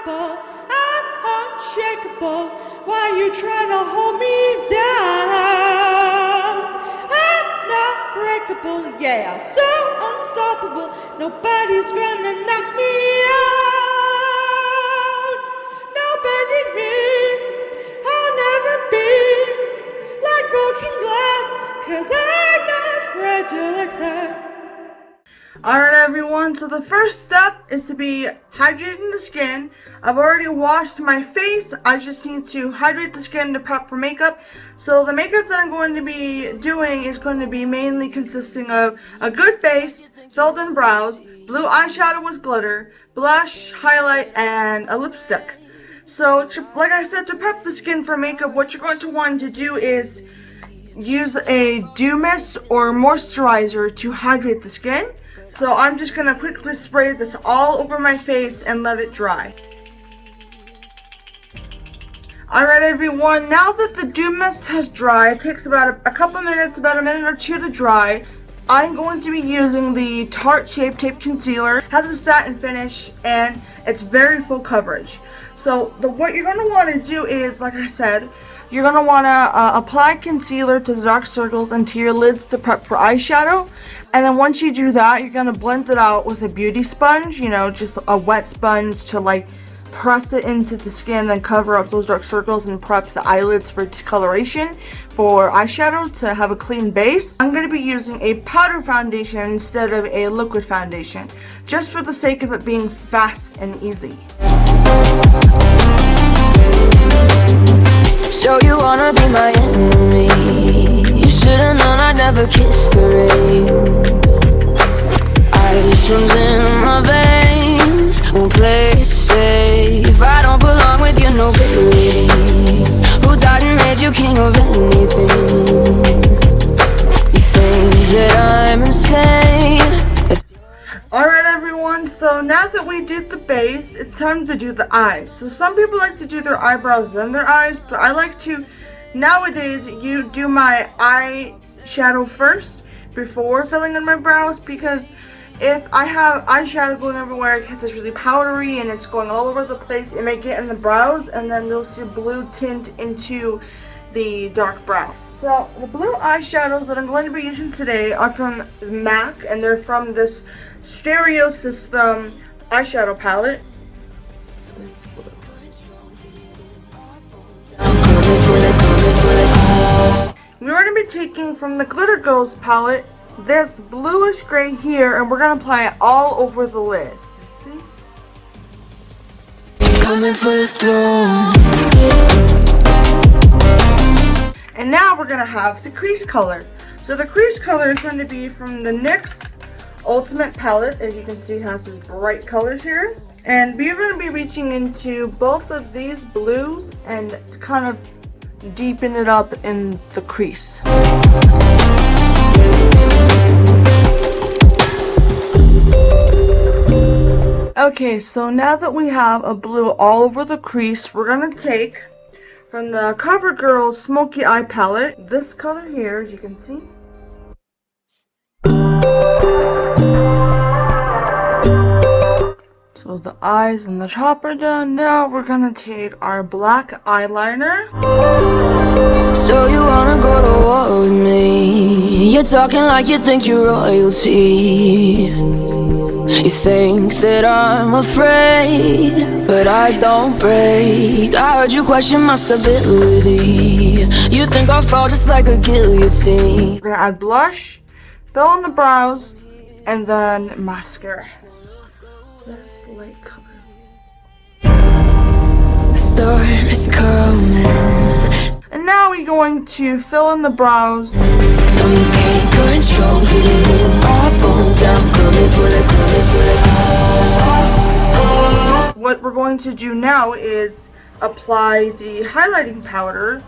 unstoppable, I'm unshakable. Why you trying to hold me down? I'm not breakable, yeah, so unstoppable. Nobody's gonna knock me out. Nobody me, I'll never be like broken glass, 'cause I'm not fragile like that. Alright everyone, so the first step is to be hydrating the skin. I've already washed my face. I just need to hydrate the skin to prep for makeup. So the makeup that I'm going to be doing is going to be mainly consisting of a good base, filled in brows, blue eyeshadow with glitter, blush, highlight, and a lipstick. So like I said, to prep the skin for makeup, what you're going to want to do is use a dew mist or moisturizer to hydrate the skin. So I'm just going to quickly spray this all over my face and let it dry. Alright everyone, now that the dew mist has dried, it takes about a couple minutes, about a minute or two to dry. I'm going to be using the Tarte Shape Tape Concealer. It has a satin finish and it's very full coverage. So what you're going to want to do is, like I said, you're going to want to apply concealer to the dark circles and to your lids to prep for eyeshadow. And then once you do that, you're going to blend it out with a beauty sponge, you know, just a wet sponge to like press it into the skin and cover up those dark circles and prep the eyelids for discoloration for eyeshadow to have a clean base. I'm going to be using a powder foundation instead of a liquid foundation, just for the sake of it being fast and easy. So you wanna be my enemy? You should've known I'd never kiss the rain. Ice runs in my veins, won't play it safe. I don't belong with your nobility. Who died and made you king of anything? You think that I'm insane? Alright everyone, so now that we did the base, it's time to do the eyes. So some people like to do their eyebrows then their eyes, but I like to, nowadays, you do my eyeshadow first before filling in my brows, because if I have eyeshadow going everywhere, it gets really powdery and it's going all over the place, it may get in the brows and then you'll see blue tint into the dark brow. So the blue eyeshadows that I'm going to be using today are from MAC, and they're from this Stereo System eyeshadow palette. We're going to be taking from the Glitter Girls palette this bluish gray here, and we're going to apply it all over the lid. See? Coming for the throne. And now we're going to have the crease color. So the crease color is going to be from the NYX Ultimate palette. As you can see, it has these bright colors here. And we're going to be reaching into both of these blues and kind of deepen it up in the crease. Okay, so now that we have a blue all over the crease, we're going to take from the CoverGirl Smoky Eye palette, this color here, as you can see. So the eyes and the top are done. Now we're gonna take our black eyeliner. So you wanna go to war with me? You're talking like you think you're royalty. You think that I'm afraid, but I don't break. I heard you question my stability. You think I'll fall just like a guillotine. We're gonna add blush, fill in the brows, and then mascara. This light color. The storm is coming. And now we're going to fill in the brows. No, you can't control, feel it in my bones. I'm coming for the. What we're going to do now is apply the highlighting powder.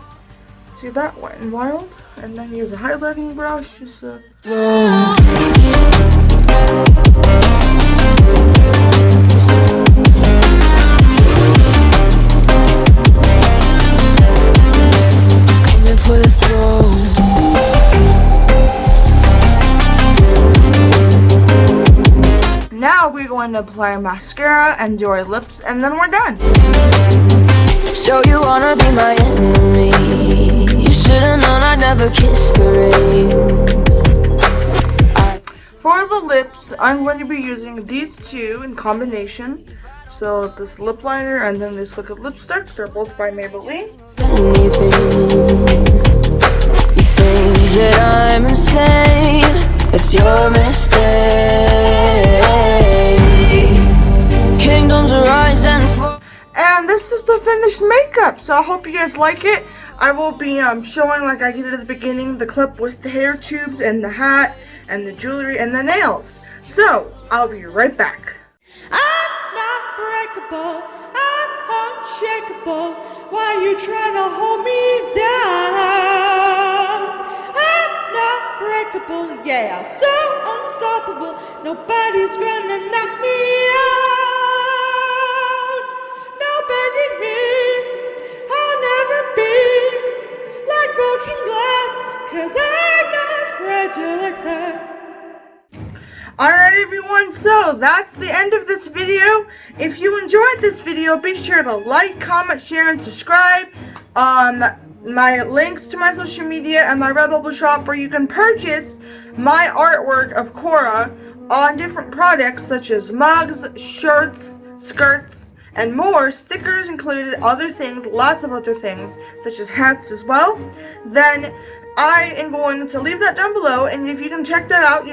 See that wet and wild? And then use a highlighting brush just to... Coming for the throne. Now we're going to apply a mascara and do our lips, and then we're done. So you wanna be my enemy? You should've known I'd never kiss the ring. For the lips, I'm going to be using these two in combination. So this lip liner and then this liquid lipstick. They're both by Maybelline. You think that I'm insane? It's your mistake. Kingdoms arise and fall. And this is the finished makeup, so I hope you guys like it. I will be showing, like I did at the beginning, the clip with the hair tubes and the hat and the jewelry and the nails. So, I'll be right back. I'm not breakable, I'm unshakable. Why you trying to hold me down? I'm not breakable, yeah, so unstoppable. Nobody's gonna knock me out. Nobody me, I'll never be like broken glass, 'cause I'm not fragile like that. Alright everyone, so that's the end of this video. If you enjoyed this video, be sure to like, comment, share, and subscribe. My links to my social media and my Redbubble shop where you can purchase my artwork of Korra on different products such as mugs, shirts, skirts, and more, stickers included, other things, lots of other things, such as hats as well. Then I am going to leave that down below, and if you can check that out,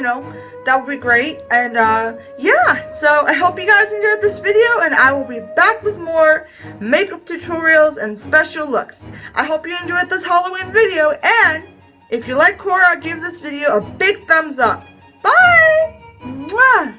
that would be great. And yeah, so I hope you guys enjoyed this video, and I will be back with more makeup tutorials and special looks. I hope you enjoyed this Halloween video, and if you like Korra, give this video a big thumbs up. Bye! Mwah!